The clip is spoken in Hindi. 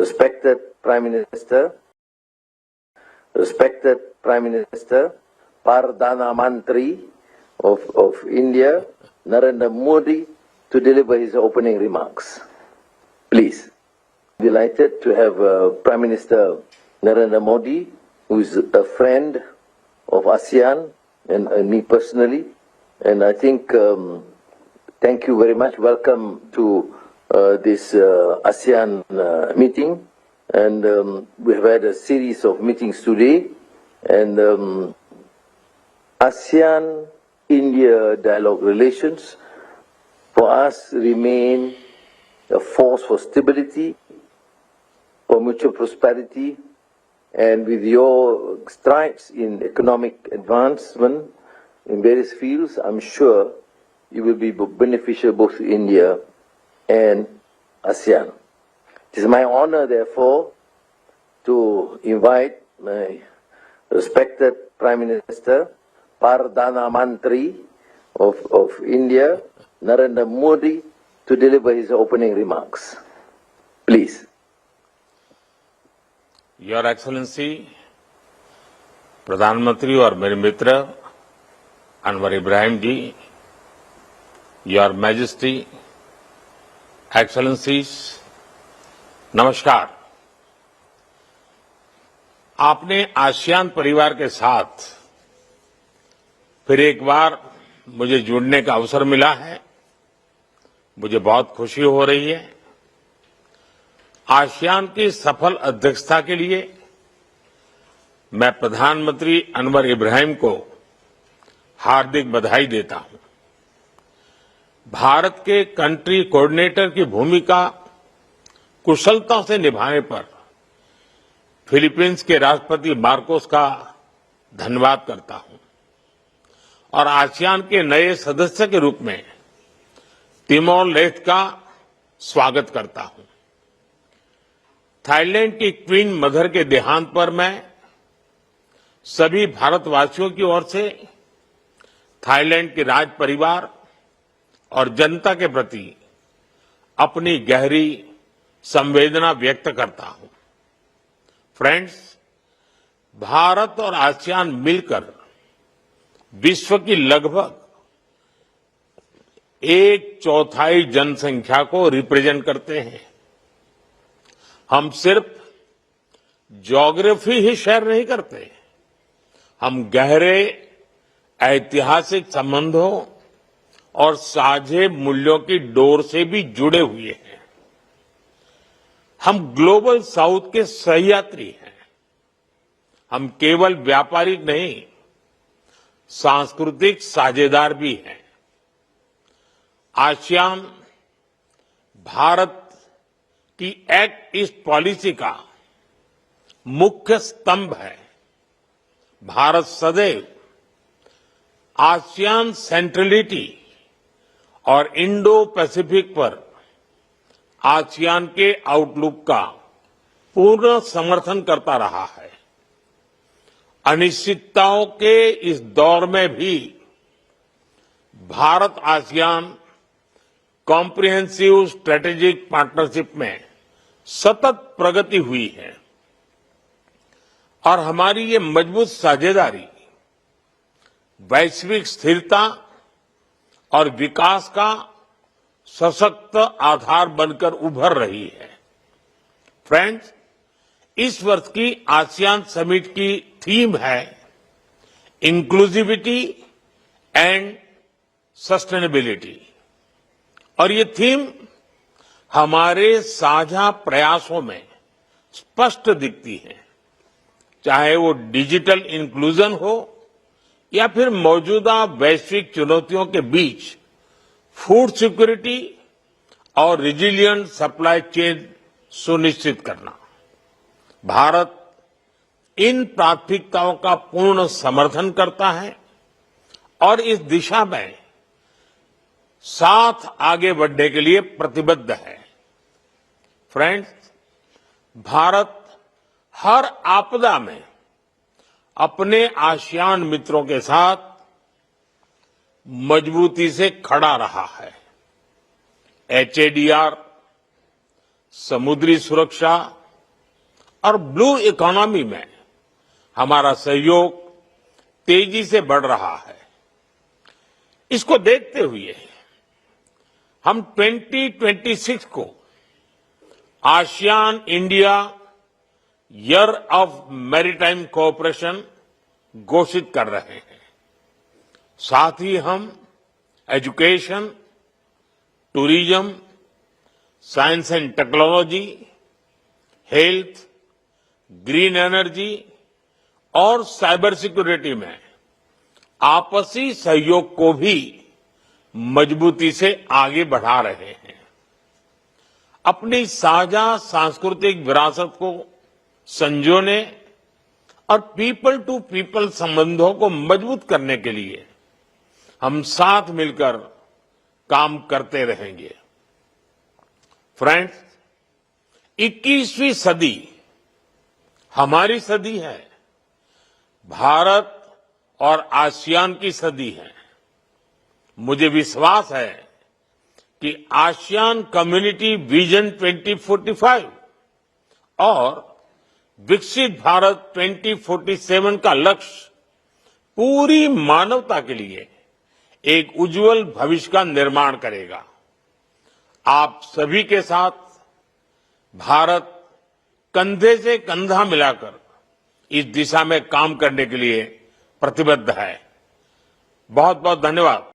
respected Prime Minister, Perdana Menteri of India, Narendra Modi, to deliver his opening remarks. Please. Delighted to have Prime Minister Narendra Modi, who is a friend of ASEAN and me personally. And I think, thank you very much. Welcome to this ASEAN meeting. And we have had a series of meetings today. And ASEAN-India dialogue relations for us remain a force for stability, for mutual prosperity, and with your strides in economic advancement in various fields, I'm sure it will be beneficial both to India and ASEAN. It is my honor, therefore, to invite my respected Prime Minister, Perdana Menteri of India, Narendra Modi, to deliver his opening remarks. Please. Your Excellency, प्रधानमंत्री और मेरे मित्र अनवर इब्राहिम जी, Your Majesty, Excellencies, नमस्कार। आपने आसियान परिवार के साथ फिर एक बार मुझे जुड़ने का अवसर मिला है। मुझे बहुत खुशी हो रही है। आसियान की सफल अध्यक्षता के लिए मैं प्रधानमंत्री अनवर इब्राहिम को हार्दिक बधाई देता हूं। भारत के कंट्री कोऑर्डिनेटर की भूमिका कुशलता से निभाने पर फिलीपींस के राष्ट्रपति मार्कोस का धन्यवाद करता हूं और आसियान के नए सदस्य के रूप में तिमोर लेस्टे का स्वागत करता हूं। थाईलैंड की क्वीन मदर के देहांत पर मैं सभी भारतवासियों की ओर से थाईलैंड के राज परिवार और जनता के प्रति अपनी गहरी संवेदना व्यक्त करता हूं। फ्रेंड्स, भारत और आसियान मिलकर विश्व की लगभग 1/4 जनसंख्या को रिप्रेजेंट करते हैं। हम सिर्फ ज्योग्राफी ही शेयर नहीं करते, हम गहरे ऐतिहासिक संबंधों और साझे मूल्यों की डोर से भी जुड़े हुए हैं। हम ग्लोबल साउथ के सहयात्री हैं। हम केवल व्यापारिक नहीं, सांस्कृतिक साझेदार भी हैं। आसियान भारत की एक्ट ईस्ट पॉलिसी का मुख्य स्तंभ है। भारत सदैव आसियान सेंट्रलिटी और इंडो पैसिफिक पर आसियान के आउटलुक का पूर्ण समर्थन करता रहा है। अनिश्चितताओं के इस दौर में भी Bharat ASEAN comprehensive strategic partnership में सतत प्रगति हुई है और हमारी ये मजबूत साझेदारी वैश्विक स्थिरता और विकास का सशक्त आधार बनकर उभर रही है। फ्रेंड्स, इस वर्ष की आसियान समिट की थीम है इंक्लूसिविटी एंड सस्टेनेबिलिटी और ये थीम हमारे साझा प्रयासों में स्पष्ट दिखती है। चाहे वो डिजिटल इंक्लूजन हो या फिर मौजूदा वैश्विक चुनौतियों के बीच फूड सिक्योरिटी और रिजिलिएंट सप्लाई चेन सुनिश्चित करना। भारत इन प्राथमिकताओं का पूर्ण समर्थन करता है और इस दिशा में साथ आगे बढ़ने के लिए प्रतिबद्ध है। फ्रेंड्स, भारत हर आपदा में अपने आसियान मित्रों के साथ मजबूती से खड़ा रहा है। एचएडीआर, समुद्री सुरक्षा, और ब्लू इकोनॉमी में हमारा सहयोग तेजी से बढ़ रहा है। इसको देखते हुए हम 2026 को ASEAN India year of maritime cooperation घोषित कर रहे हैं। साथ ही हम education, tourism, science and technology, health, green energy और साइबर सिक्योरिटी में आपसी सहयोग को भी मजबूती से आगे बढ़ा रहे हैं। अपनी साझा सांस्कृतिक विरासत को संजोने और पीपल टू पीपल संबंधों को मजबूत करने के लिए हम साथ मिलकर काम करते रहेंगे। फ्रेंड्स, 21वीं सदी हमारी सदी है, भारत और आसियान की सदी है। मुझे विश्वास है कि आसियान कम्युनिटी विजन 2045 और विकसित भारत 2047 का लक्ष्य पूरी मानवता के लिए एक उज्जवल भविष्य का निर्माण करेगा। आप सभी के साथ भारत कंधे से कंधा मिलाकर इस दिशा में काम करने के लिए प्रतिबद्ध है। बहुत बहुत धन्यवाद।